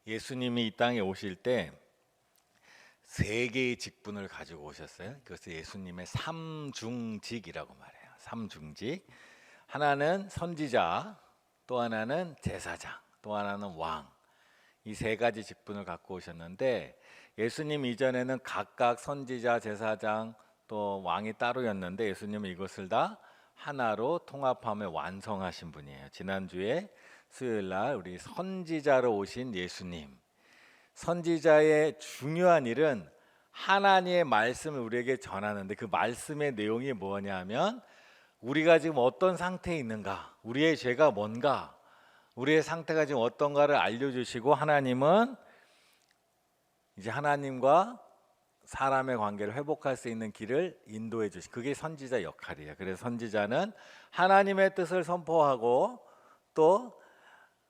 예수님이 이 땅에 오실 때 세 개의 직분을 가지고 오셨어요. 그것을 예수님의 삼중직이라고 말해요. 삼중직. 하나는 선지자, 또 하나는 제사장, 또 하나는 왕. 이 세 가지 직분을 갖고 오셨는데 예수님 이전에는 각각 선지자, 제사장, 또 왕이 따로였는데 예수님은 이것을 다 하나로 통합하며 완성하신 분이에요. 지난주에 수요일 날 우리 선지자로 오신 예수님, 선지자의 중요한 일은 하나님의 말씀을 우리에게 전하는데 그 말씀의 내용이 뭐냐면 우리가 지금 어떤 상태에 있는가, 우리의 죄가 뭔가, 우리의 상태가 지금 어떤가를 알려주시고 하나님은 이제 하나님과 사람의 관계를 회복할 수 있는 길을 인도해 주시. 그게 선지자 역할이에요. 그래서 선지자는 하나님의 뜻을 선포하고 또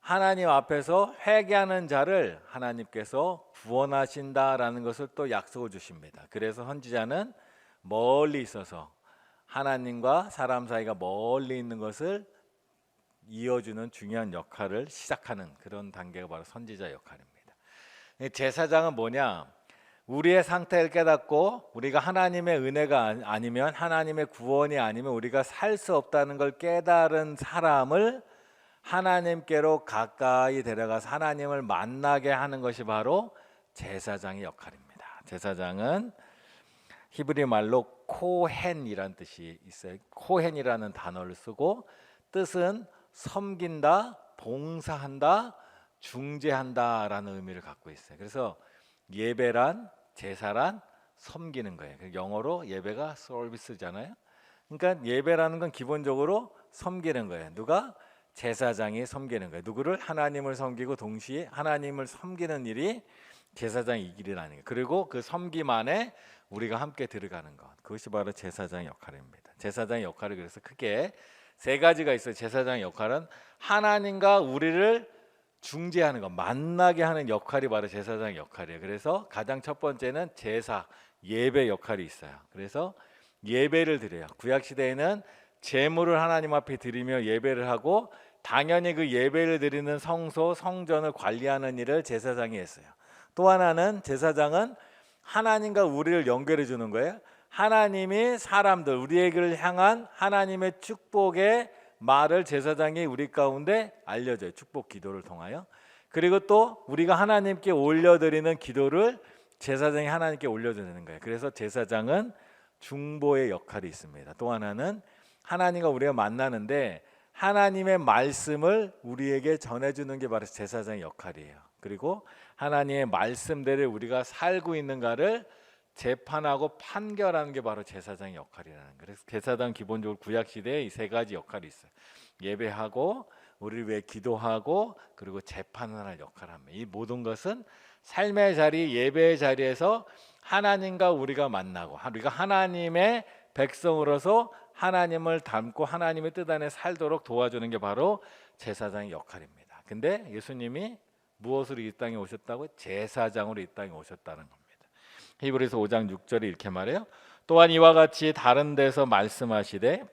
하나님 앞에서 회개하는 자를 하나님께서 구원하신다라는 것을 또 약속을 주십니다. 그래서 선지자는 멀리 있어서 하나님과 사람 사이가 멀리 있는 것을 이어주는 중요한 역할을 시작하는 그런 단계가 바로 선지자 역할입니다. 제사장은 뭐냐? 우리의 상태를 깨닫고 우리가 하나님의 은혜가 아니면 하나님의 구원이 아니면 우리가 살 수 없다는 걸 깨달은 사람을 하나님께로 가까이 데려가서 하나님을 만나게 하는 것이 바로 제사장의 역할입니다. 제사장은 히브리 말로 코헨이라는 뜻이 있어요. 코헨이라는 단어를 쓰고 뜻은 섬긴다, 봉사한다, 중재한다라는 의미를 갖고 있어요. 그래서 예배란, 제사란 섬기는 거예요. 영어로 예배가 서비스잖아요. 그러니까 예배라는 건 기본적으로 섬기는 거예요. 누가? 제사장이 섬기는 거예요. 누구를? 하나님을 섬기고 동시에 하나님을 섬기는 일이 제사장의 이 길이라는 거예요. 그리고 그 섬김 안에 우리가 함께 들어가는 것, 그것이 바로 제사장의 역할입니다. 제사장의 역할이 그래서 크게 세 가지가 있어요. 제사장의 역할은 하나님과 우리를 중재하는 것, 만나게 하는 역할이 바로 제사장의 역할이에요. 그래서 가장 첫 번째는 제사, 예배 역할이 있어요. 그래서 예배를 드려요. 구약 시대에는 제물을 하나님 앞에 드리며 예배를 하고 당연히 그 예배를 드리는 성소, 성전을 관리하는 일을 제사장이 했어요. 또 하나는 제사장은 하나님과 우리를 연결해 주는 거예요. 하나님이 사람들, 우리에게를 향한 하나님의 축복의 말을 제사장이 우리 가운데 알려줘요. 축복 기도를 통하여. 그리고 또 우리가 하나님께 올려드리는 기도를 제사장이 하나님께 올려드리는 거예요. 그래서 제사장은 중보의 역할이 있습니다. 또 하나는 하나님과 우리가 만나는데 하나님의 말씀을 우리에게 전해주는 게 바로 제사장의 역할이에요. 그리고 하나님의 말씀대로 우리가 살고 있는가를 재판하고 판결하는 게 바로 제사장의 역할이라는 거예요. 그래서 제사장 기본적으로 구약 시대에 이 세 가지 역할이 있어요. 예배하고 우리를 위해 기도하고 그리고 재판을 할 역할을 합니다. 이 모든 것은 삶의 자리, 예배의 자리에서 하나님과 우리가 만나고 우리가 하나님의 백성으로서 하나님을 닮고 하나님의 뜻 안에 살도록 도와주는 게 바로 제사장의 역할입니다. 근데 예수님이 무엇으로 이 땅에 오셨다고? 제사장으로 이 땅에 오셨다는 겁니다. 히브리서 5장 6절에 이렇게 말해요. 또한 이와 같이 다른 데서 말씀하시되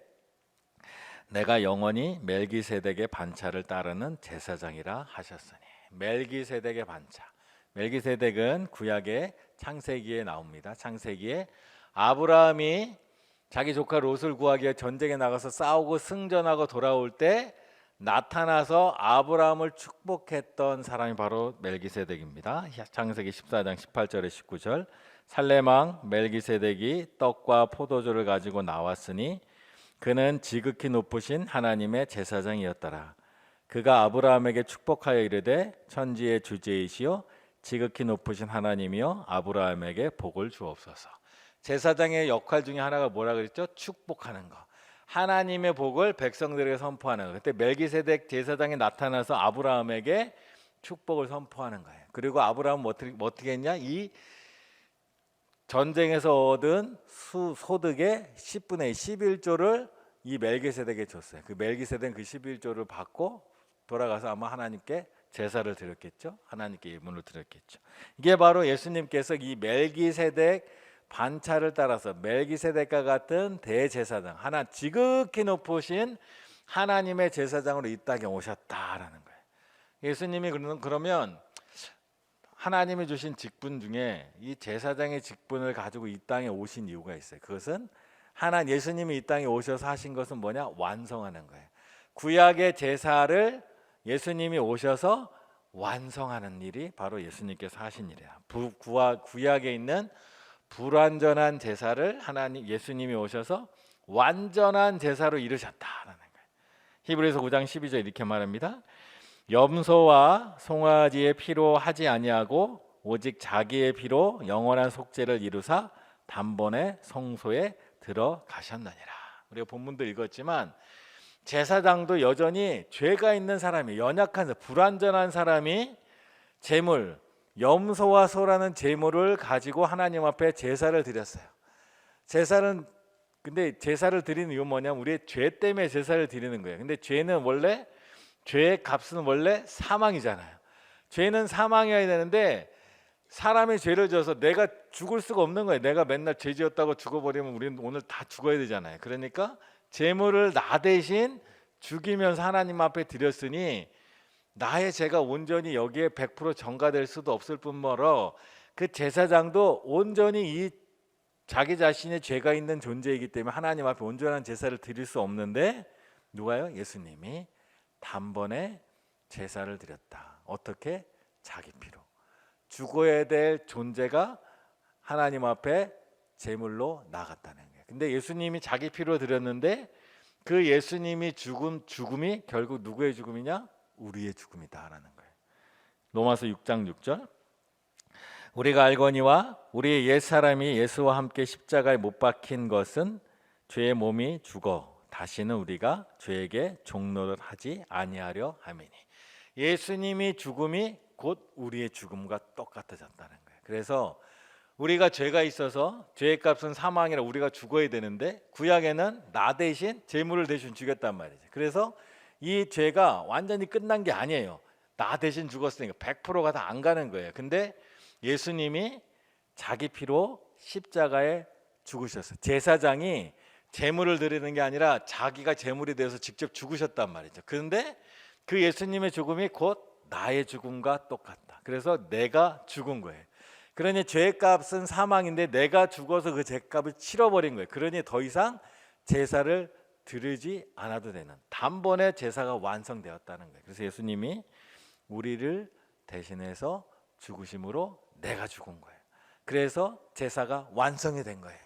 내가 영원히 멜기세덱의 반차를 따르는 제사장이라 하셨으니. 멜기세덱의 반차. 멜기세덱은 구약의 창세기에 나옵니다. 창세기에 아브라함이 자기 조카 롯을 구하기 위해 전쟁에 나가서 싸우고 승전하고 돌아올 때 나타나서 아브라함을 축복했던 사람이 바로 멜기세덱입니다. 창세기 14장 18절에 19절. 살레망 멜기세덱이 떡과 포도주를 가지고 나왔으니 그는 지극히 높으신 하나님의 제사장이었더라. 그가 아브라함에게 축복하여 이르되 천지의 주제이시요 지극히 높으신 하나님이여 아브라함에게 복을 주옵소서. 제사장의 역할 중에 하나가 뭐라 그랬죠? 축복하는 거. 하나님의 복을 백성들에게 선포하는 거. 그때 멜기세덱 제사장이 나타나서 아브라함에게 축복을 선포하는 거예요. 그리고 아브라함은 어떻게 했냐? 이 전쟁에서 얻은 소득의 10분의 11조를 이 멜기세덱에 줬어요. 그 멜기세덱은 그 11조를 받고 돌아가서 아마 하나님께 제사를 드렸겠죠. 하나님께 예물을 드렸겠죠. 이게 바로 예수님께서 이 멜기세덱 반차를 따라서 멜기세덱과 같은 대제사장, 하나 지극히 높으신 하나님의 제사장으로 이 땅에 오셨다라는 거예요. 예수님이 그러면 하나님이 주신 직분 중에 이 제사장의 직분을 가지고 이 땅에 오신 이유가 있어요. 그것은 예수님이 이 땅에 오셔서 하신 것은 뭐냐? 완성하는 거예요. 구약의 제사를 예수님이 오셔서 완성하는 일이 바로 예수님께서 하신 일이야. 구약에 있는 불완전한 제사를 예수님이 오셔서 완전한 제사로 이루셨다라는 거예요. 히브리서 9장 12절 이렇게 말합니다. 염소와 송아지의 피로 하지 아니하고 오직 자기의 피로 영원한 속죄를 이루사 단번에 성소에 들어가셨느니라. 우리가 본문도 읽었지만 제사장도 여전히 죄가 있는 사람이, 연약한 불완전한 사람이 제물, 염소와 소라는 제물을 가지고 하나님 앞에 제사를 드렸어요. 근데 제사를 드리는 이유는 뭐냐면 우리의 죄 때문에 제사를 드리는 거예요. 근데 죄의 값은 원래 사망이잖아요. 죄는 사망이어야 되는데 사람이 죄를 져서 내가 죽을 수가 없는 거예요. 내가 맨날 죄 지었다고 죽어버리면 우리는 오늘 다 죽어야 되잖아요. 그러니까 제물을 나 대신 죽이면서 하나님 앞에 드렸으니 나의 죄가 온전히 여기에 100% 전가될 수도 없을 뿐더러 그 제사장도 온전히 자기 자신의 죄가 있는 존재이기 때문에 하나님 앞에 온전한 제사를 드릴 수 없는데 누가요? 예수님이 단번에 제사를 드렸다. 어떻게? 자기 피로. 죽어야 될 존재가 하나님 앞에 제물로 나갔다는 거예요. 근데 예수님이 자기 피로 드렸는데 그 예수님이 죽음이 결국 누구의 죽음이냐? 우리의 죽음이다라는 거예요. 로마서 6장 6절. 우리가 알거니와 우리의 옛사람이 예수와 함께 십자가에 못 박힌 것은 죄의 몸이 죽어 다시는 우리가 죄에게 종노릇 하지 아니하려 함이니. 예수님이 죽음이 곧 우리의 죽음과 똑같아졌다는 거예요. 그래서 우리가 죄가 있어서 죄의 값은 사망이라 우리가 죽어야 되는데 구약에는 나 대신 제물을 대신 죽였단 말이죠. 그래서 이 죄가 완전히 끝난 게 아니에요. 나 대신 죽었으니까 100%가 다 안 가는 거예요. 근데 예수님이 자기 피로 십자가에 죽으셨어요. 제사장이 제물을 드리는 게 아니라 자기가 제물이 되어서 직접 죽으셨단 말이죠. 그런데 그 예수님의 죽음이 곧 나의 죽음과 똑같다. 그래서 내가 죽은 거예요. 그러니 죄의 값은 사망인데 내가 죽어서 그 죄값을 치러버린 거예요. 그러니 더 이상 제사를 드리지 않아도 되는 단번에 제사가 완성되었다는 거예요. 그래서 예수님이 우리를 대신해서 죽으심으로 내가 죽은 거예요. 그래서 제사가 완성이 된 거예요.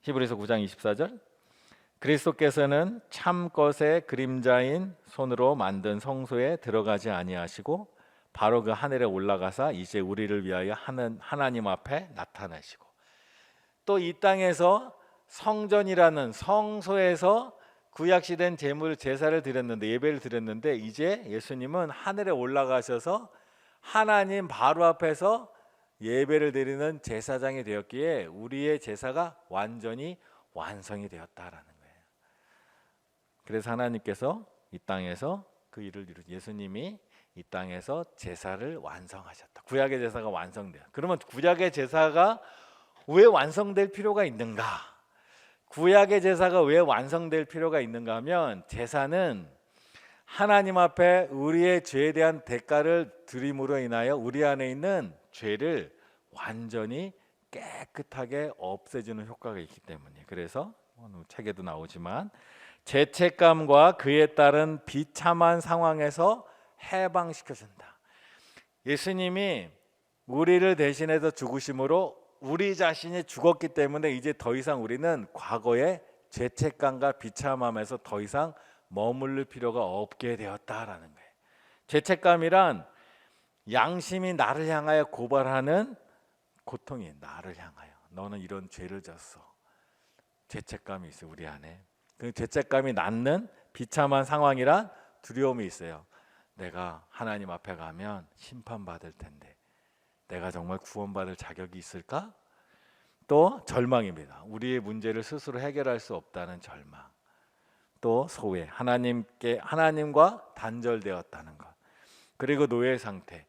히브리서 9장 24절. 그리스도께서는 참 것의 그림자인 손으로 만든 성소에 들어가지 아니하시고 바로 그 하늘에 올라가사 이제 우리를 위하여 하나님 앞에 나타나시고 또 이 땅에서 성전이라는 성소에서 구약시된 제사를 드렸는데 예배를 드렸는데 이제 예수님은 하늘에 올라가셔서 하나님 바로 앞에서 예배를 드리는 제사장이 되었기에 우리의 제사가 완전히 완성이 되었다라는 거예요. 그래서 하나님께서 이 땅에서 그 일을 예수님이 이 땅에서 제사를 완성하셨다. 구약의 제사가 완성돼요. 그러면 구약의 제사가 왜 완성될 필요가 있는가? 구약의 제사가 왜 완성될 필요가 있는가 하면 제사는 하나님 앞에 우리의 죄에 대한 대가를 드림으로 인하여 우리 안에 있는 죄를 완전히 깨끗하게 없애주는 효과가 있기 때문이에요. 그래서 책에도 나오지만 죄책감과 그에 따른 비참한 상황에서 해방시켜준다. 예수님이 우리를 대신해서 죽으심으로 우리 자신이 죽었기 때문에 이제 더 이상 우리는 과거의 죄책감과 비참함에서 더 이상 머무를 필요가 없게 되었다라는 거예요. 죄책감이란 양심이 나를 향하여 고발하는 고통이 나를 향하여 너는 이런 죄를 졌어. 죄책감이 있어요. 우리 안에. 그 죄책감이 낳는 비참한 상황이란 두려움이 있어요. 내가 하나님 앞에 가면 심판받을 텐데 내가 정말 구원받을 자격이 있을까? 또 절망입니다. 우리의 문제를 스스로 해결할 수 없다는 절망. 또 소외, 하나님과 단절되었다는 것. 그리고 노예 상태.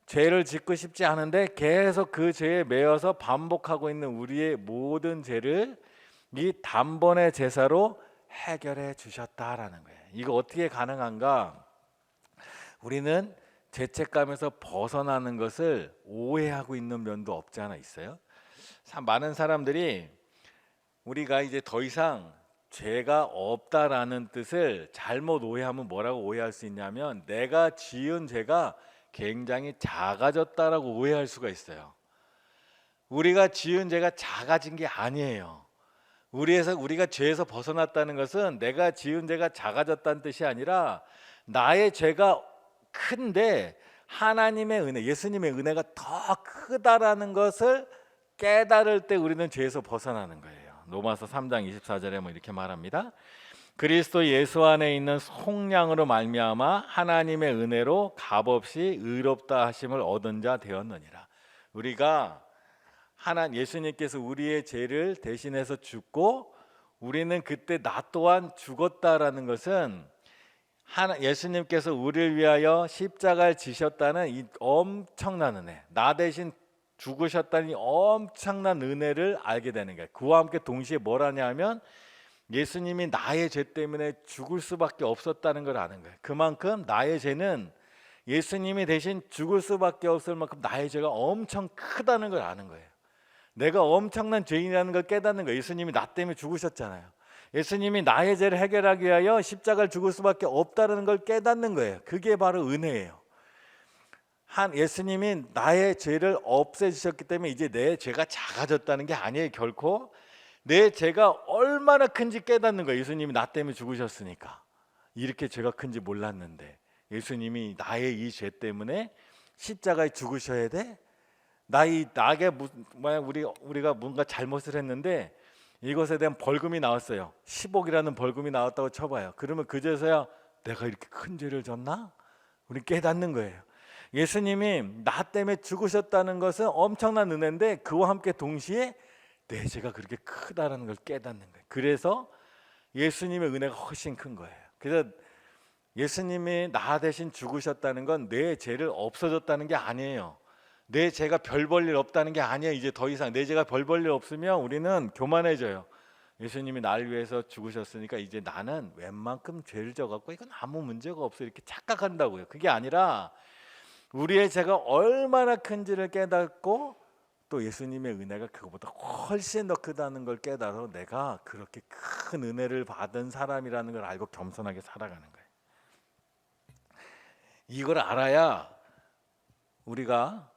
죄를 짓고 싶지 않은데 계속 그 죄에 매여서 반복하고 있는 우리의 모든 죄를 이 단번의 제사로 해결해 주셨다라는 거예요. 이거 어떻게 가능한가? 우리는 죄책감에서 벗어나는 것을 오해하고 있는 면도 없지 않아 있어요. 많은 사람들이 우리가 이제 더 이상 죄가 없다라는 뜻을 잘못 오해하면 뭐라고 오해할 수 있냐면 내가 지은 죄가 굉장히 작아졌다라고 오해할 수가 있어요. 우리가 지은 죄가 작아진 게 아니에요. 우리가 죄에서 벗어났다는 것은 내가 지은 죄가 작아졌다는 뜻이 아니라 나의 죄가 큰데 하나님의 은혜, 예수님의 은혜가 더 크다라는 것을 깨달을 때 우리는 죄에서 벗어나는 거예요. 로마서 3장 24절에 뭐 이렇게 말합니다. 그리스도 예수 안에 있는 속량으로 말미암아 하나님의 은혜로 값없이 의롭다 하심을 얻은 자 되었느니라. 우리가 예수님께서 우리의 죄를 대신해서 죽고 우리는 그때 나 또한 죽었다라는 것은 예수님께서 우리를 위하여 십자가를 지셨다는 이 엄청난 은혜, 나 대신 죽으셨다는 이 엄청난 은혜를 알게 되는 거예요. 그와 함께 동시에 뭘 하냐면 예수님이 나의 죄 때문에 죽을 수밖에 없었다는 걸 아는 거예요. 그만큼 나의 죄는 예수님이 대신 죽을 수밖에 없을 만큼 나의 죄가 엄청 크다는 걸 아는 거예요. 내가 엄청난 죄인이라는 걸 깨닫는 거예요. 예수님이 나 때문에 죽으셨잖아요. 예수님이 나의 죄를 해결하기 위하여 십자가를 죽을 수밖에 없다는 걸 깨닫는 거예요. 그게 바로 은혜예요. 예수님이 나의 죄를 없애주셨기 때문에 이제 내 죄가 작아졌다는 게 아니에요. 결코 내 죄가 얼마나 큰지 깨닫는 거예요. 예수님이 나 때문에 죽으셨으니까. 이렇게 죄가 큰지 몰랐는데 예수님이 나의 이 죄 때문에 십자가에 죽으셔야 돼? 만약 우리가 뭔가 잘못을 했는데 이것에 대한 벌금이 나왔어요. 10억이라는 벌금이 나왔다고 쳐봐요. 그러면 그제서야 내가 이렇게 큰 죄를 졌나? 우리 깨닫는 거예요. 예수님이 나 때문에 죽으셨다는 것은 엄청난 은혜인데 그와 함께 동시에 내 죄가 그렇게 크다는 걸 깨닫는 거예요. 그래서 예수님의 은혜가 훨씬 큰 거예요. 그래서 예수님이 나 대신 죽으셨다는 건 내 죄를 없어졌다는 게 아니에요. 내 죄가 별 볼 일 없다는 게 아니에요. 이제 더 이상 내 죄가 별 볼 일 없으면 우리는 교만해져요. 예수님이 나를 위해서 죽으셨으니까 이제 나는 웬만큼 죄를 져갖고 이건 아무 문제가 없어 이렇게 착각한다고요. 그게 아니라 우리의 죄가 얼마나 큰지를 깨닫고 또 예수님의 은혜가 그것보다 훨씬 더 크다는 걸 깨달아 내가 그렇게 큰 은혜를 받은 사람이라는 걸 알고 겸손하게 살아가는 거예요. 이걸 알아야 우리가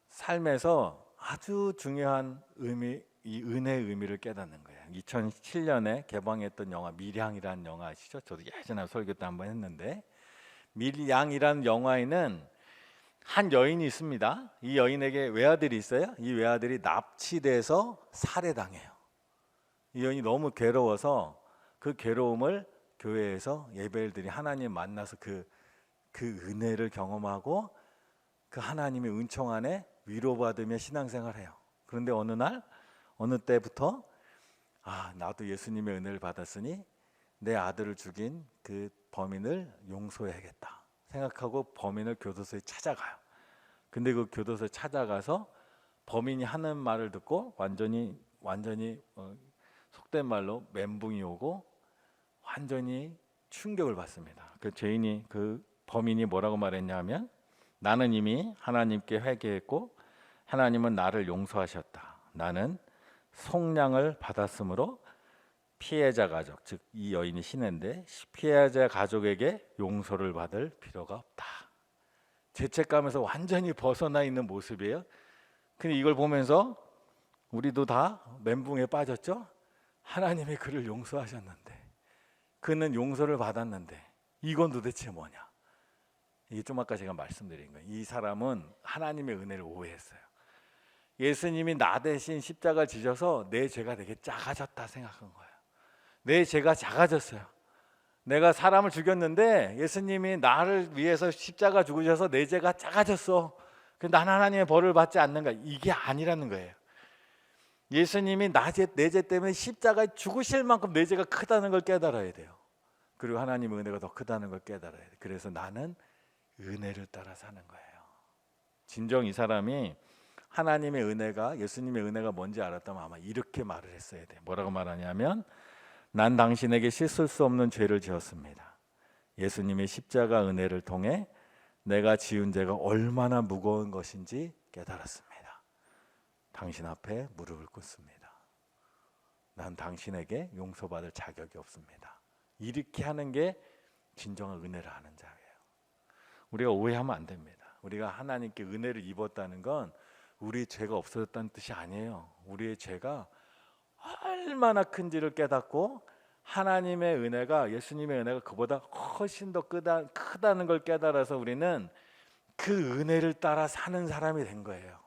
삶에서 아주 중요한 이 은혜의 의미를 깨닫는 거예요. 2007년에 개방했던 영화 밀양이라는 영화 아시죠? 저도 예전에 설교 때 한번 했는데 밀양이라는 영화에는 한 여인이 있습니다. 이 여인에게 외아들이 있어요. 이 외아들이 납치돼서 살해당해요. 이 여인이 너무 괴로워서 그 괴로움을 교회에서 예배를 드리 하나님 만나서 그 은혜를 경험하고 그 하나님의 은총 안에 위로받으며 신앙생활해요. 그런데 어느 때부터 나도 예수님의 은혜를 받았으니 내 아들을 죽인 그 범인을 용서해야겠다 생각하고 범인을 교도소에 찾아가요. 근데 그 교도소에 찾아가서 범인이 하는 말을 듣고 완전히 속된 말로 멘붕이 오고 완전히 충격을 받습니다. 그 범인이 뭐라고 말했냐면 나는 이미 하나님께 회개했고 하나님은 나를 용서하셨다. 나는 속량을 받았으므로 피해자 가족, 즉 이 여인이 시내인데 피해자 가족에게 용서를 받을 필요가 없다. 죄책감에서 완전히 벗어나 있는 모습이에요. 근데 이걸 보면서 우리도 다 멘붕에 빠졌죠. 하나님이 그를 용서하셨는데 그는 용서를 받았는데 이건 도대체 뭐냐? 이게 좀 아까 제가 말씀드린 거예요. 이 사람은 하나님의 은혜를 오해했어요. 예수님이 나 대신 십자가를 지셔서 내 죄가 되게 작아졌다 생각한 거예요. 내 죄가 작아졌어요. 내가 사람을 죽였는데 예수님이 나를 위해서 십자가 죽으셔서 내 죄가 작아졌어. 난 하나님의 벌을 받지 않는가? 이게 아니라는 거예요. 예수님이 내 죄 때문에 십자가에 죽으실 만큼 내 죄가 크다는 걸 깨달아야 돼요. 그리고 하나님의 은혜가 더 크다는 걸 깨달아야 돼요. 그래서 나는 은혜를 따라 사는 거예요. 진정 이 사람이 하나님의 은혜가 예수님의 은혜가 뭔지 알았다면 아마 이렇게 말을 했어야 돼. 뭐라고 말하냐면 난 당신에게 씻을 수 없는 죄를 지었습니다. 예수님의 십자가 은혜를 통해 내가 지은 죄가 얼마나 무거운 것인지 깨달았습니다. 당신 앞에 무릎을 꿇습니다. 난 당신에게 용서받을 자격이 없습니다. 이렇게 하는 게 진정한 은혜를 아는 자예요. 우리가 오해하면 안 됩니다. 우리가 하나님께 은혜를 입었다는 건 우리의 죄가 없어졌다는 뜻이 아니에요. 우리의 죄가 얼마나 큰지를 깨닫고 하나님의 은혜가, 예수님의 은혜가 그보다 훨씬 더 크다는 걸 깨달아서 우리는 그 은혜를 따라 사는 사람이 된 거예요.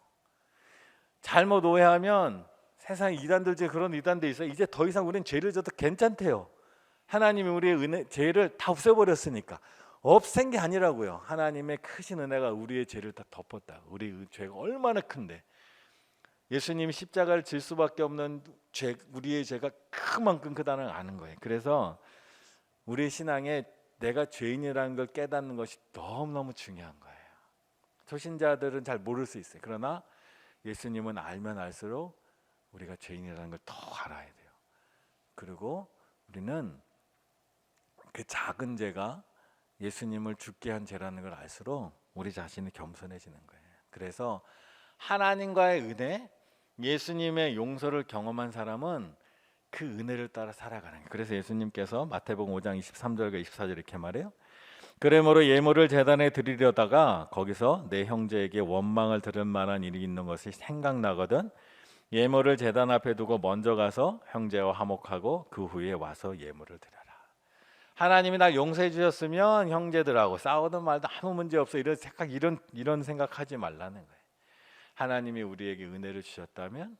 잘못 오해하면 세상에 이단들 중에 그런 이단도 있어요. 이제 더 이상 우리는 죄를 져도 괜찮대요. 하나님이 우리의 죄를 다 없애버렸으니까. 없앤 게 아니라고요. 하나님의 크신 은혜가 우리의 죄를 다 덮었다. 우리의 죄가 얼마나 큰데, 예수님이 십자가를 질 수밖에 없는 우리의 죄가 그만큼 크다는 걸 아는 거예요. 그래서 우리의 신앙에 내가 죄인이라는 걸 깨닫는 것이 너무너무 중요한 거예요. 초신자들은 잘 모를 수 있어요. 그러나 예수님은 알면 알수록 우리가 죄인이라는 걸 더 알아야 돼요. 그리고 우리는 그 작은 죄가 예수님을 죽게 한 죄라는 걸 알수록 우리 자신이 겸손해지는 거예요. 그래서 하나님과의 은혜, 예수님의 용서를 경험한 사람은 그 은혜를 따라 살아가는 거예요. 그래서 예수님께서 마태복음 5장 23절과 24절 이렇게 말해요. 그러므로 예물을 제단에 드리려다가 거기서 내 형제에게 원망을 들을 만한 일이 있는 것이 생각나거든 예물을 제단 앞에 두고 먼저 가서 형제와 화목하고 그 후에 와서 예물을 드려라. 하나님이 날 용서해 주셨으면 형제들하고 싸우든 말든 아무 문제 없어, 이런 생각하지 말라는 거예요. 하나님이 우리에게 은혜를 주셨다면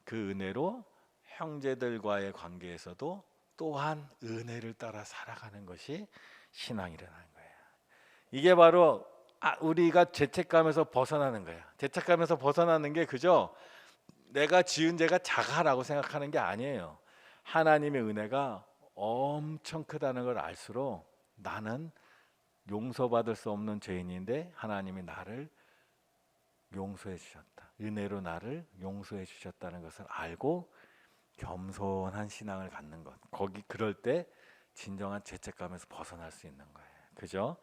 그 은혜로 형제들과의 관계에서도 또한 은혜를 따라 살아가는 것이 신앙이라는 거예요. 이게 바로 우리가 죄책감에서 벗어나는 거예요. 죄책감에서 벗어나는 게 그저 내가 지은 죄가 작아라고 생각하는 게 아니에요. 하나님의 은혜가 엄청 크다는 걸 알수록 나는 용서받을 수 없는 죄인인데 하나님이 나를 용서해 주셨다. 은혜로 나를 용서해 주셨다는 것을 알고 겸손한 신앙을 갖는 것. 그럴 때 진정한 죄책감에서 벗어날 수 있는 거예요. 그죠?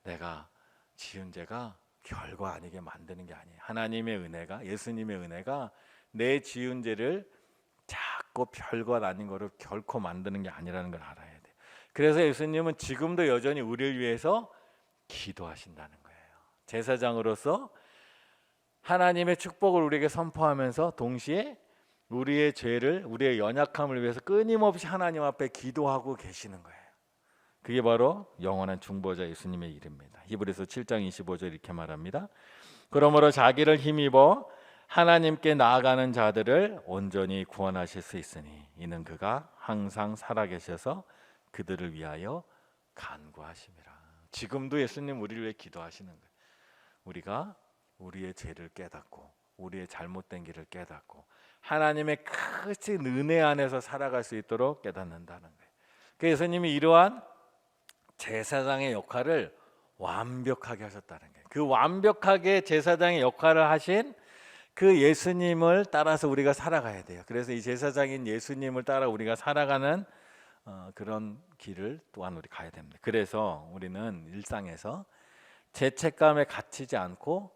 내가 지은 죄가 별거 아니게 만드는 게 아니에요. 하나님의 은혜가, 예수님의 은혜가 내 지은 죄를 자꾸 별것 아닌 거를 결코 만드는 게 아니라는 걸 알아야 돼요. 그래서 예수님은 지금도 여전히 우리를 위해서 기도하신다는 거예요. 제사장으로서 하나님의 축복을 우리에게 선포하면서 동시에 우리의 죄를, 우리의 연약함을 위해서 끊임없이 하나님 앞에 기도하고 계시는 거예요. 그게 바로 영원한 중보자 예수님의 일입니다. 히브리서 7장 25절 이렇게 말합니다. 그러므로 자기를 힘입어 하나님께 나아가는 자들을 온전히 구원하실 수 있으니 이는 그가 항상 살아계셔서 그들을 위하여 간구하심이라. 지금도 예수님 우리를 위해 기도하시는 거예요. 우리가 우리의 죄를 깨닫고 우리의 잘못된 길을 깨닫고 하나님의 크신 은혜 안에서 살아갈 수 있도록 깨닫는다는 거예요. 그래서 예수님이 이러한 제사장의 역할을 완벽하게 하셨다는 거예요. 그 완벽하게 제사장의 역할을 하신 그 예수님을 따라서 우리가 살아가야 돼요. 그래서 이 제사장인 예수님을 따라 우리가 살아가는 그런 길을 또한 우리 가야 됩니다. 그래서 우리는 일상에서 죄책감에 갇히지 않고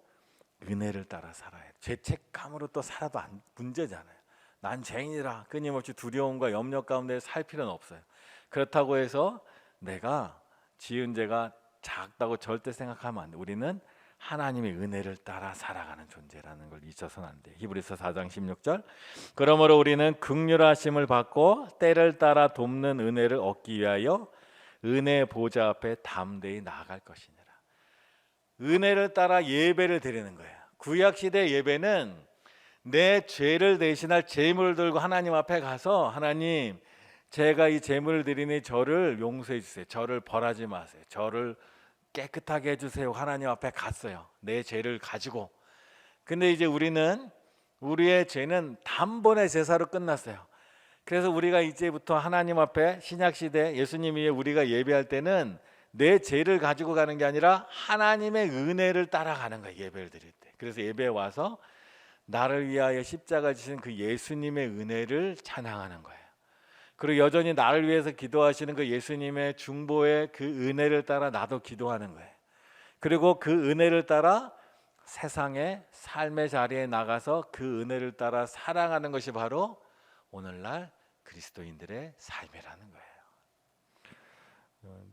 은혜를 따라 살아야 돼요. 죄책감으로 또 살아도 문제잖아요. 난 죄인이라 끊임없이 두려움과 염려 가운데 살 필요는 없어요. 그렇다고 해서 내가 지은 죄가 작다고 절대 생각하면 안 돼요. 우리는 하나님의 은혜를 따라 살아가는 존재라는 걸 잊어서는 안 돼요. 히브리서 4장 16절 그러므로 우리는 긍휼하심을 받고 때를 따라 돕는 은혜를 얻기 위하여 은혜 보좌 앞에 담대히 나아갈 것이니라. 은혜를 따라 예배를 드리는 거예요. 구약시대 예배는 내 죄를 대신할 제물을 들고 하나님 앞에 가서 하나님 제가 이 제물을 드리니 저를 용서해 주세요. 저를 벌하지 마세요. 저를 깨끗하게 해주세요. 하나님 앞에 갔어요. 내 죄를 가지고. 근데 이제 우리는 우리의 죄는 단번에 제사로 끝났어요. 그래서 우리가 이제부터 하나님 앞에 신약시대 예수님이 우리가 예배할 때는 내 죄를 가지고 가는 게 아니라 하나님의 은혜를 따라가는 거예요. 예배를 드릴 때. 그래서 예배에 와서 나를 위하여 십자가 지신 그 예수님의 은혜를 찬양하는 거예요. 그리고 여전히 나를 위해서 기도하시는 그 예수님의 중보의 그 은혜를 따라 나도 기도하는 거예요. 그리고 그 은혜를 따라 세상의 삶의 자리에 나가서 그 은혜를 따라 살아가는 것이 바로 오늘날 그리스도인들의 삶이라는 거예요.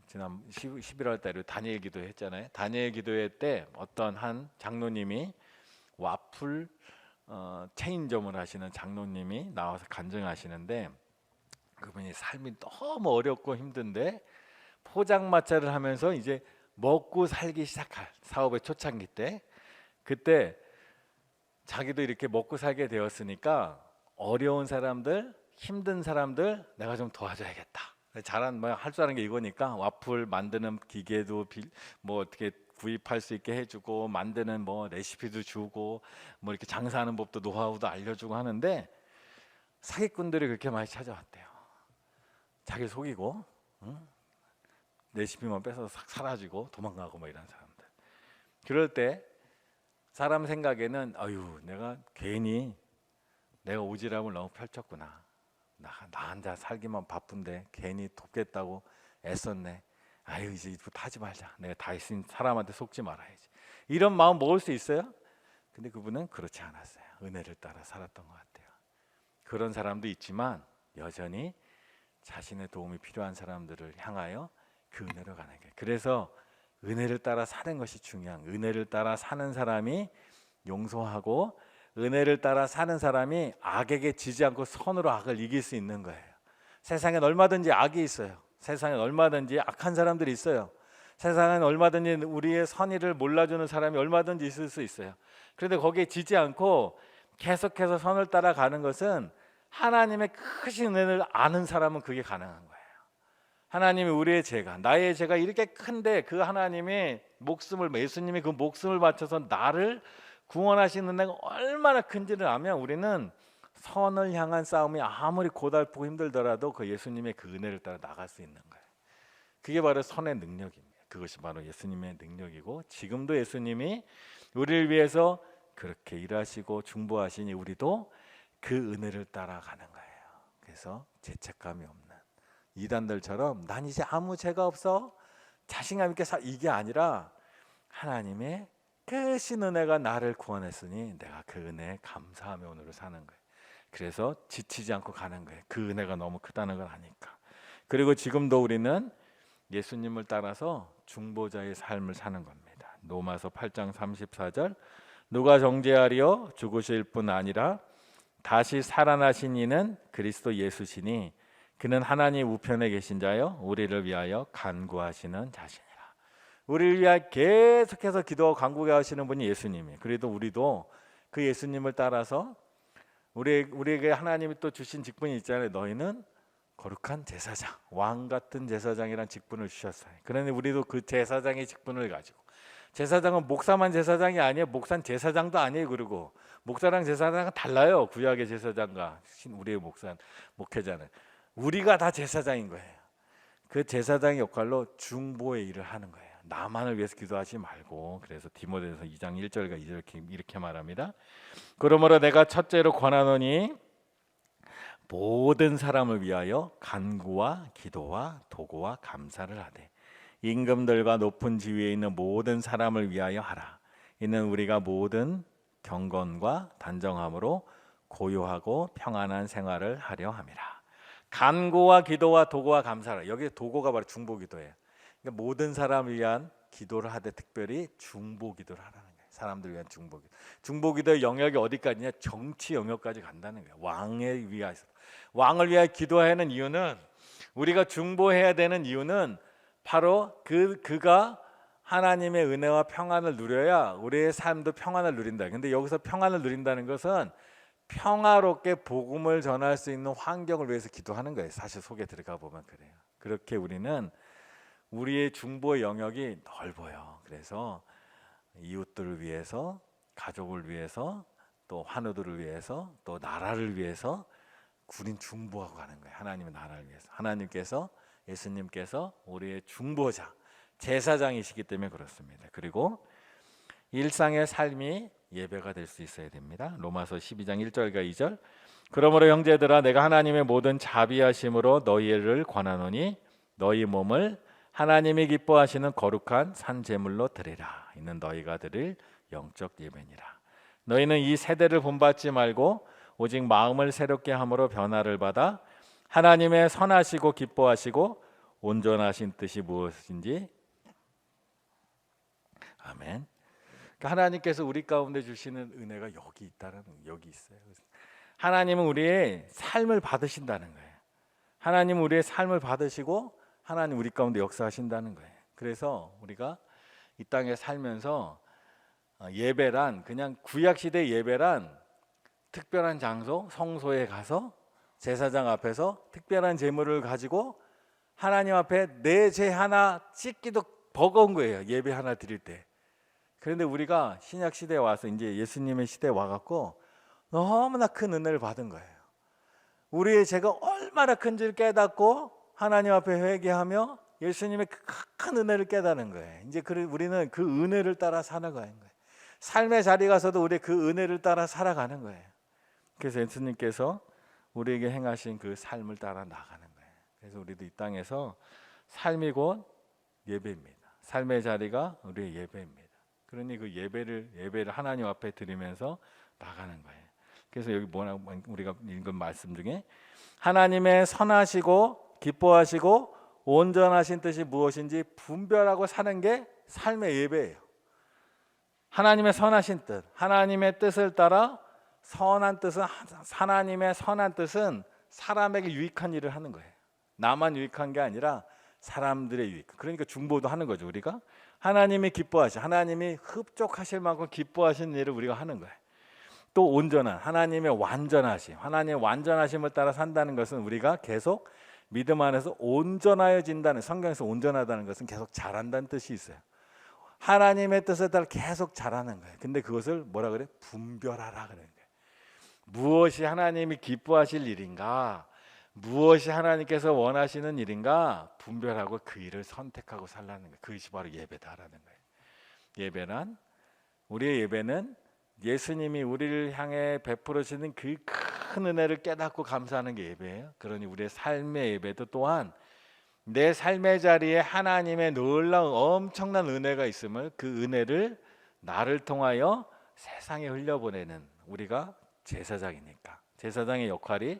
지난 11월 달에 다니엘 기도회 했잖아요. 다니엘 기도회 때 어떤 한 장로님이 와플 체인점을 하시는 장로님이 나와서 간증하시는데, 그분이 삶이 너무 어렵고 힘든데 포장마차를 하면서 이제 먹고 살기 시작할 사업의 초창기 때, 그때 자기도 이렇게 먹고 살게 되었으니까 어려운 사람들, 힘든 사람들 내가 좀 도와줘야겠다. 잘한 뭐 할 줄 아는 게 이거니까 와플 만드는 기계도 뭐 어떻게 구입할 수 있게 해주고, 만드는 뭐 레시피도 주고, 뭐 이렇게 장사하는 법도 노하우도 알려주고 하는데 사기꾼들이 그렇게 많이 찾아왔대요. 자기 속이고, 응? 레시피만 뺏어서 싹 사라지고 도망가고 뭐 이런 사람들. 그럴 때 사람 생각에는 아유, 내가 괜히 내가 오지랖을 너무 펼쳤구나. 나 혼자 살기만 바쁜데 괜히 돕겠다고 애썼네. 아유, 이제 이부터 하지 말자. 내가 다 있으니 사람한테 속지 말아야지. 이런 마음 먹을 수 있어요? 근데 그분은 그렇지 않았어요. 은혜를 따라 살았던 것 같아요. 그런 사람도 있지만 여전히 자신의 도움이 필요한 사람들을 향하여 그 은혜로 가는 거예요. 그래서 은혜를 따라 사는 것이 중요한, 은혜를 따라 사는 사람이 용서하고, 은혜를 따라 사는 사람이 악에게 지지 않고 선으로 악을 이길 수 있는 거예요. 세상엔 얼마든지 악이 있어요. 세상엔 얼마든지 악한 사람들이 있어요. 세상엔 얼마든지 우리의 선의를 몰라주는 사람이 얼마든지 있을 수 있어요. 그런데 거기에 지지 않고 계속해서 선을 따라가는 것은 하나님의 크신 은혜를 아는 사람은 그게 가능한 거예요. 하나님이 우리의 죄가, 나의 죄가 이렇게 큰데 그 하나님이 예수님이 그 목숨을 바쳐서 나를 구원하시는 은혜가 얼마나 큰지를 알면 우리는 선을 향한 싸움이 아무리 고달프고 힘들더라도 그 예수님의 그 은혜를 따라 나갈 수 있는 거예요. 그게 바로 선의 능력입니다. 그것이 바로 예수님의 능력이고, 지금도 예수님이 우리를 위해서 그렇게 일하시고 중보하시니 우리도 그 은혜를 따라가는 거예요. 그래서 죄책감이 없는 이단들처럼 난 이제 아무 죄가 없어 자신감 있게 이게 아니라 하나님의 크신 은혜가 나를 구원했으니 내가 그 은혜에 감사하며 오늘을 사는 거예요. 그래서 지치지 않고 가는 거예요. 그 은혜가 너무 크다는 걸 아니까. 그리고 지금도 우리는 예수님을 따라서 중보자의 삶을 사는 겁니다. 로마서 8장 34절, 누가 정죄하리요? 죽으실 뿐 아니라 다시 살아나신 이는 그리스도 예수시니 그는 하나님 우편에 계신 자요 우리를 위하여 간구하시는 자시니라. 우리를 위하여 계속해서 기도하고 간구하시는 분이 예수님이에요. 그래도 우리도 그 예수님을 따라서 우리에게 하나님이 또 주신 직분이 있잖아요. 너희는 거룩한 제사장, 왕 같은 제사장이란 직분을 주셨어요. 그런데 우리도 그 제사장의 직분을 가지고, 제사장은 목사만 제사장이 아니에요. 목사는 제사장도 아니에요. 그리고 목사랑 제사장은 달라요. 구약의 제사장과 우리의 목회자는 우리가 다 제사장인 거예요. 그 제사장의 역할로 중보의 일을 하는 거예요. 나만을 위해서 기도하지 말고. 그래서 디모데전서 2장 1절과 2절 이렇게 말합니다. 그러므로 내가 첫째로 권하노니 모든 사람을 위하여 간구와 기도와 도구와 감사를 하되 임금들과 높은 지위에 있는 모든 사람을 위하여 하라. 이는 우리가 모든 경건과 단정함으로 고요하고 평안한 생활을 하려 함이라. 간구와 기도와 도구와 감사라. 여기 도구가 바로 중보기도예요. 그러니까 모든 사람을 위한 기도를 하되 특별히 중보기도를 하라는 거예요. 사람들 위한 중보기도. 중보기도의 영역이 어디까지냐? 정치 영역까지 간다는 거예요. 왕을 위하여 기도하는 이유는, 우리가 중보해야 되는 이유는 바로 그가 하나님의 은혜와 평안을 누려야 우리의 삶도 평안을 누린다. 근데 여기서 평안을 누린다는 것은 평화롭게 복음을 전할 수 있는 환경을 위해서 기도하는 거예요. 사실 속에 들어가 보면 그래요. 그렇게 우리는 우리의 중보의 영역이 넓어요. 그래서 이웃들을 위해서, 가족을 위해서, 또 환우들을 위해서, 또 나라를 위해서 우린 중보하고 가는 거예요. 하나님의 나라를 위해서. 하나님께서, 예수님께서 우리의 중보자, 제사장이시기 때문에 그렇습니다. 그리고 일상의 삶이 예배가 될 수 있어야 됩니다. 로마서 12장 1절과 2절, 그러므로 형제들아 내가 하나님의 모든 자비하심으로 너희를 권하노니 너희 몸을 하나님이 기뻐하시는 거룩한 산 제물로 드리라. 이는 너희가 드릴 영적 예배니라. 너희는 이 세대를 본받지 말고 오직 마음을 새롭게 함으로 변화를 받아 하나님의 선하시고 기뻐하시고 온전하신 뜻이 무엇인지. 아멘. 그러니까 하나님께서 우리 가운데 주시는 은혜가 여기 있어요. 하나님은 우리의 삶을 받으신다는 거예요. 하나님은 우리의 삶을 받으시고 하나님 우리 가운데 역사하신다는 거예요. 그래서 우리가 이 땅에 살면서 예배란, 그냥 구약 시대 예배란 특별한 장소, 성소에 가서 제사장 앞에서 특별한 제물을 가지고 하나님 앞에 내 죄 하나 찢기도 버거운 거예요. 예배 하나 드릴 때. 그런데 우리가 신약 시대에 와서 이제 예수님의 시대에 와갖고 너무나 큰 은혜를 받은 거예요. 우리의 죄가 얼마나 큰지를 깨닫고 하나님 앞에 회개하며 예수님의 큰 은혜를 깨닫는 거예요. 이제 우리는 그 은혜를 따라 살아가는 거예요. 삶의 자리 가서도 우리 그 은혜를 따라 살아가는 거예요. 그래서 예수님께서 우리에게 행하신 그 삶을 따라 나가는 거예요. 그래서 우리도 이 땅에서 삶이 곧 예배입니다. 삶의 자리가 우리의 예배입니다. 그러니 그 예배를 하나님 앞에 드리면서 나가는 거예요. 그래서 여기 우리가 읽은 말씀 중에 하나님의 선하시고 기뻐하시고 온전하신 뜻이 무엇인지 분별하고 사는 게 삶의 예배예요. 하나님의 선하신 뜻, 하나님의 뜻을 따라 하나님의 선한 뜻은 사람에게 유익한 일을 하는 거예요. 나만 유익한 게 아니라 사람들의 유익. 그러니까 중보도 하는 거죠. 우리가 하나님이 하나님이 흡족하실 만큼 기뻐하시는 일을 우리가 하는 거예요. 또 온전한 하나님의 하나님의 완전하심을 따라 산다는 것은 우리가 계속 믿음 안에서 온전하여진다는, 성경에서 온전하다는 것은 계속 자란다는 뜻이 있어요. 하나님의 뜻에 따라 계속 자라는 거예요. 근데 그것을 뭐라 그래? 분별하라 그러는 거예요. 무엇이 하나님이 기뻐하실 일인가, 무엇이 하나님께서 원하시는 일인가 분별하고 그 일을 선택하고 살라는 거예요. 그것이 바로 예배다라는 거예요. 우리의 예배는 예수님이 우리를 향해 베풀어주는 그 큰 은혜를 깨닫고 감사하는 게 예배예요. 그러니 우리의 삶의 예배도 또한 내 삶의 자리에 하나님의 놀라운 엄청난 은혜가 있음을, 그 은혜를 나를 통하여 세상에 흘려보내는, 우리가 제사장이니까 제사장의 역할이,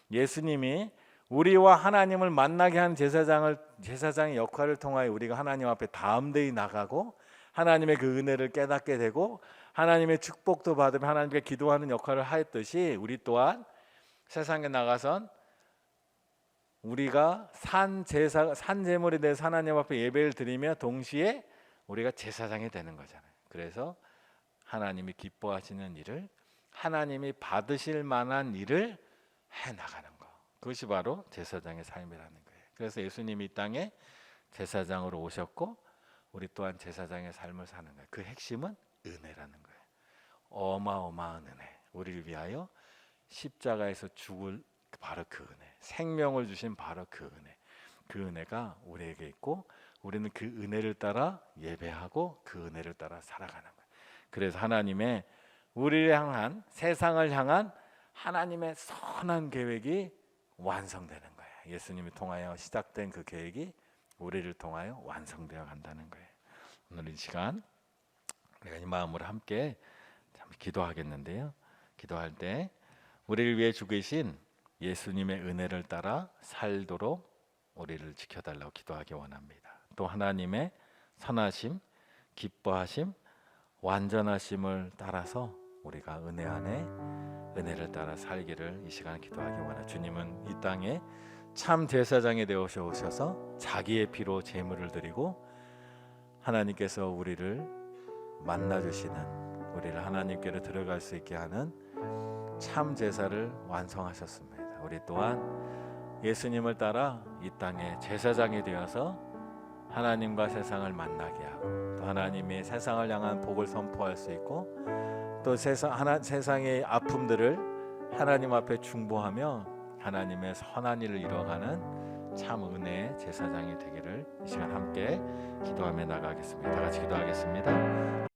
예수님이 우리와 하나님을 만나게 하는 제사장의 역할을 통하여 우리가 하나님 앞에 담대히 나가고 하나님의 그 은혜를 깨닫게 되고 하나님의 축복도 받으며 하나님께 기도하는 역할을 하였듯이, 우리 또한 세상에 나가선 우리가 산 제물에 대해서 하나님 앞에 예배를 드리며 동시에 우리가 제사장이 되는 거잖아요. 그래서 하나님이 기뻐하시는 일을, 하나님이 받으실 만한 일을 해나가는 거, 그것이 바로 제사장의 삶이라는 거예요. 그래서 예수님이 이 땅에 제사장으로 오셨고 우리 또한 제사장의 삶을 사는 거예요. 그 핵심은 은혜라는 거예요. 어마어마한 은혜, 우리를 위하여 십자가에서 죽을 바로 그 은혜, 생명을 주신 바로 그 은혜, 그 은혜가 우리에게 있고 우리는 그 은혜를 따라 예배하고 그 은혜를 따라 살아가는 거예요. 그래서 하나님의 우리를 향한, 세상을 향한 하나님의 선한 계획이 완성되는 거예요. 예수님을 통하여 시작된 그 계획이 우리를 통하여 완성되어 간다는 거예요. 오늘 이 시간 우리가 이 마음으로 함께 기도하겠는데요. 기도할 때 우리를 위해 죽으신 예수님의 은혜를 따라 살도록 우리를 지켜달라고 기도하기 원합니다. 또 하나님의 선하심, 기뻐하심, 완전하심을 따라서 우리가 은혜 안에 은혜를 따라 살기를 이 시간 기도하기 원합니다. 주님은 이 땅에 참 제사장이 되어 오셔서 자기의 피로 제물을 드리고 하나님께서 우리를 만나주시는, 우리를 하나님께로 들어갈 수 있게 하는 참 제사를 완성하셨습니다. 우리 또한 예수님을 따라 이 땅에 제사장이 되어서 하나님과 세상을 만나게 하고 또 하나님이 세상을 향한 복을 선포할 수 있고 또 세상의 아픔들을 하나님 앞에 중보하며 하나님의 선한 일을 이뤄가는 참 은혜의 제사장이 되기를 이 시간 함께 기도하며 나가겠습니다. 다 같이 기도하겠습니다.